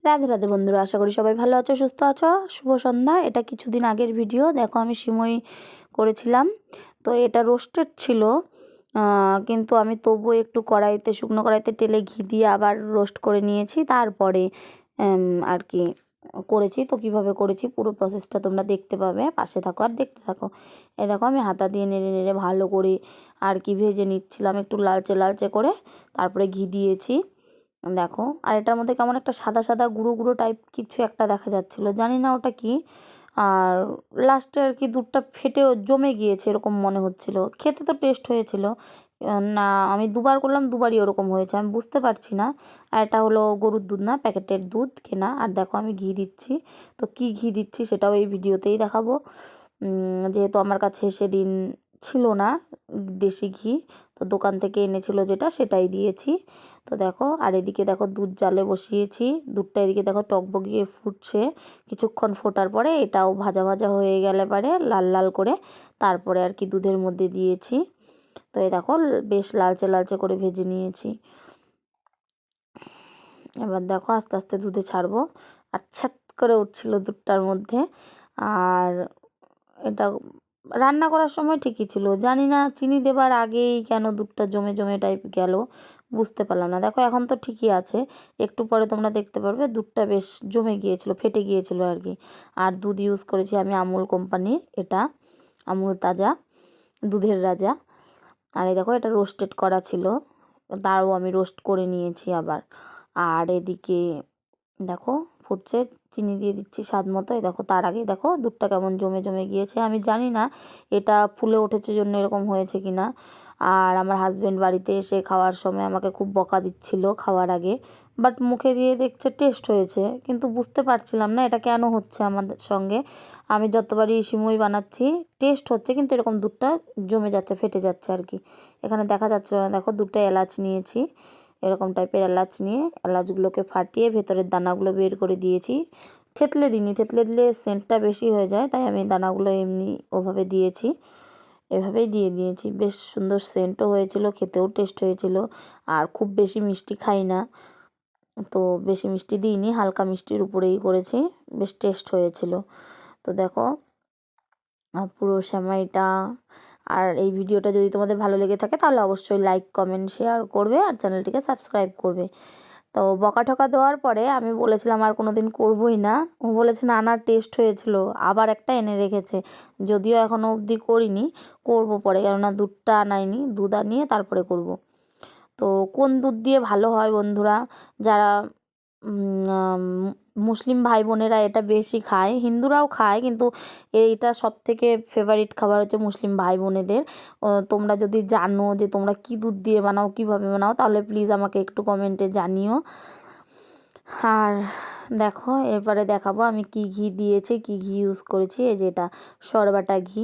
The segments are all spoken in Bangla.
রাধে রাধে বন্ধুরা, আশা করি সবাই ভালো আছো, সুস্থ আছো। শুভ সন্ধ্যা। এটা কিছুদিন আগের ভিডিও। দেখো আমি সিমই করেছিলাম, তো এটা রোস্টেড ছিল, কিন্তু আমি তবুও একটু কড়াইতে, শুকনো কড়াইতে তেলে ঘি দিয়ে আবার রোস্ট করে নিয়েছি, তারপরে আর কি করেছি। তো কিভাবে করেছি পুরো প্রসেসটা তোমরা দেখতে পাবে, পাশে থাকো আর দেখতে থাকো। এই দেখো আমি হাতা দিয়ে নেড়ে নেড়ে ভালো করে আর কি ভেজে নিচ্ছিলাম, একটু লালচে লালচে করে, তারপরে ঘি দিয়েছি। দেখো আর এটার মধ্যে কেমন একটা সাদা সাদা গুঁড়ো গুঁড়ো টাইপ কিছু একটা দেখা যাচ্ছিলো, জানি না ওটা কি। আর লাস্টে আর কি দুধটা ফেটেও জমে গিয়েছে এরকম মনে হচ্ছিলো। খেতে তো টেস্ট হয়েছিল না, আমি দুবার করলাম, দুবারই ওরকম হয়েছে, আমি বুঝতে পারছি না। আর এটা হলো গরুর দুধ না, প্যাকেটের দুধ কেনা। আর দেখো আমি ঘি দিচ্ছি, তো কি ঘি দিচ্ছি সেটাও এই ভিডিওতেই দেখাবো। যেহেতু আমার কাছে সেদিন ছিল না দেশি ঘি, তো দোকান থেকে এনেছিল যেটা, সেটাই দিয়েছি। তো দেখো আর এদিকে দেখো দুধ জালে বসিয়েছি, দুধটা এদিকে দেখো টকবগিয়ে ফুটছে। কিছুক্ষণ ফোটার পরে এটাও ভাজা ভাজা হয়ে গেলে পারে লাল লাল করে, তারপরে আর কি দুধের মধ্যে দিয়েছি। তো এই দেখো বেশ লালচে লালচে করে ভেজে নিয়েছি। এবার দেখো আস্তে আস্তে দুধে ছাড়বো, আর ছ্যাত করে উঠছিল দুধটার মধ্যে। আর এটা রান্না করার সময় ঠিকই ছিল, জানি না চিনি দেবার আগেই কেন দুধটা জমে জমে টাইপ গেল, বুঝতে পারলাম না। দেখো এখন তো ঠিকই আছে, একটু পরে তোমরা দেখতে পারবে দুধটা বেশ জমে গিয়েছিল, ফেটে গিয়েছিল আর কি। আর দুধ ইউজ করেছি আমি আমুল কোম্পানির, এটা আমুল তাজা দুধের রাজা। আর এই দেখো এটা রোস্টেড করা ছিল, তারও আমি রোস্ট করে নিয়েছি আবার। আর এদিকে দেখো ফুটছে, চিনি দিয়ে দিচ্ছি স্বাদ মতো। এই দেখো তার আগে দেখো দুধটা কেমন জমে জমে গিয়েছে, আমি জানি না এটা ফুলে উঠেছে জন্য এরকম হয়েছে কি না। আর আমার হাজব্যান্ড বাড়িতে এসে খাওয়ার সময় আমাকে খুব বকা দিচ্ছিল খাওয়ার আগে, বাট মুখে দিয়ে দেখছে টেস্ট হয়েছে, কিন্তু বুঝতে পারছিলাম না এটা কেন হচ্ছে আমাদের সঙ্গে। আমি যতবারই সিমই বানাচ্ছি টেস্ট হচ্ছে, কিন্তু এরকম দুধটা জমে যাচ্ছে, ফেটে যাচ্ছে আর কি। এখানে দেখা যাচ্ছিল না। দেখো দুটো এলাচ নিয়েছি, এরকম টাইপের এলাচ নিয়ে এলাচগুলোকে ফাটিয়ে ভেতরের দানাগুলো বের করে দিয়েছি। থেতলে দিইনি, থেতলে দিলে সেন্টটা বেশি হয়ে যায়, তাই আমি দানাগুলো এমনি ওভাবে দিয়েছি, এভাবেই দিয়ে দিয়েছি। বেশ সুন্দর সেন্টও হয়েছিল, খেতেও টেস্ট হয়েছিল। আর খুব বেশি মিষ্টি খাই না, তো বেশি মিষ্টি দিইনি, হালকা মিষ্টির উপরেই করেছি, বেশ টেস্ট হয়েছিল। তো দেখো পুরো সেমাইটা। আর এই ভিডিওটা যদি তোমাদের ভালো লেগে থাকে তাহলে অবশ্যই লাইক কমেন্ট শেয়ার করবে, আর চ্যানেলটিকে সাবস্ক্রাইব করবে। তো বকা ঠকা দেওয়ার পরে আমি বলেছিলাম আর কোনো দিন করবোই না, ও বলেছে না না টেস্ট হয়েছিল, আবার একটা এনে রেখেছে। যদিও এখনও অবধি করিনি, করবো পরে, কেননা দুধটা আনাইনি, দুধ আনিয়ে তারপরে করব। তো কোন দুধ দিয়ে ভালো হয় বন্ধুরা, যারা মুসলিম ভাই বোনেরা এটা বেশি খায়, হিন্দুরাও খায়, কিন্তু এইটা সব থেকে ফেভারিট খাবার হচ্ছে মুসলিম ভাই বোনেদের। তোমরা যদি জানো যে তোমরা কি দুধ দিয়ে বানাও, কিভাবে বানাও, তাহলে প্লিজ আমাকে একটু কমেন্টে জানিও। আর দেখো এরপরে দেখাবো আমি কি ঘি দিয়েছি, কি ঘি ইউজ করেছি। এই যে এটা সরবাটা ঘি,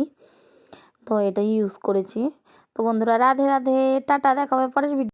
তো এটা ইউজ করেছি। তো বন্ধুরা রাধে রাধে, টাটা, দেখা হবে পরের ভিডিও।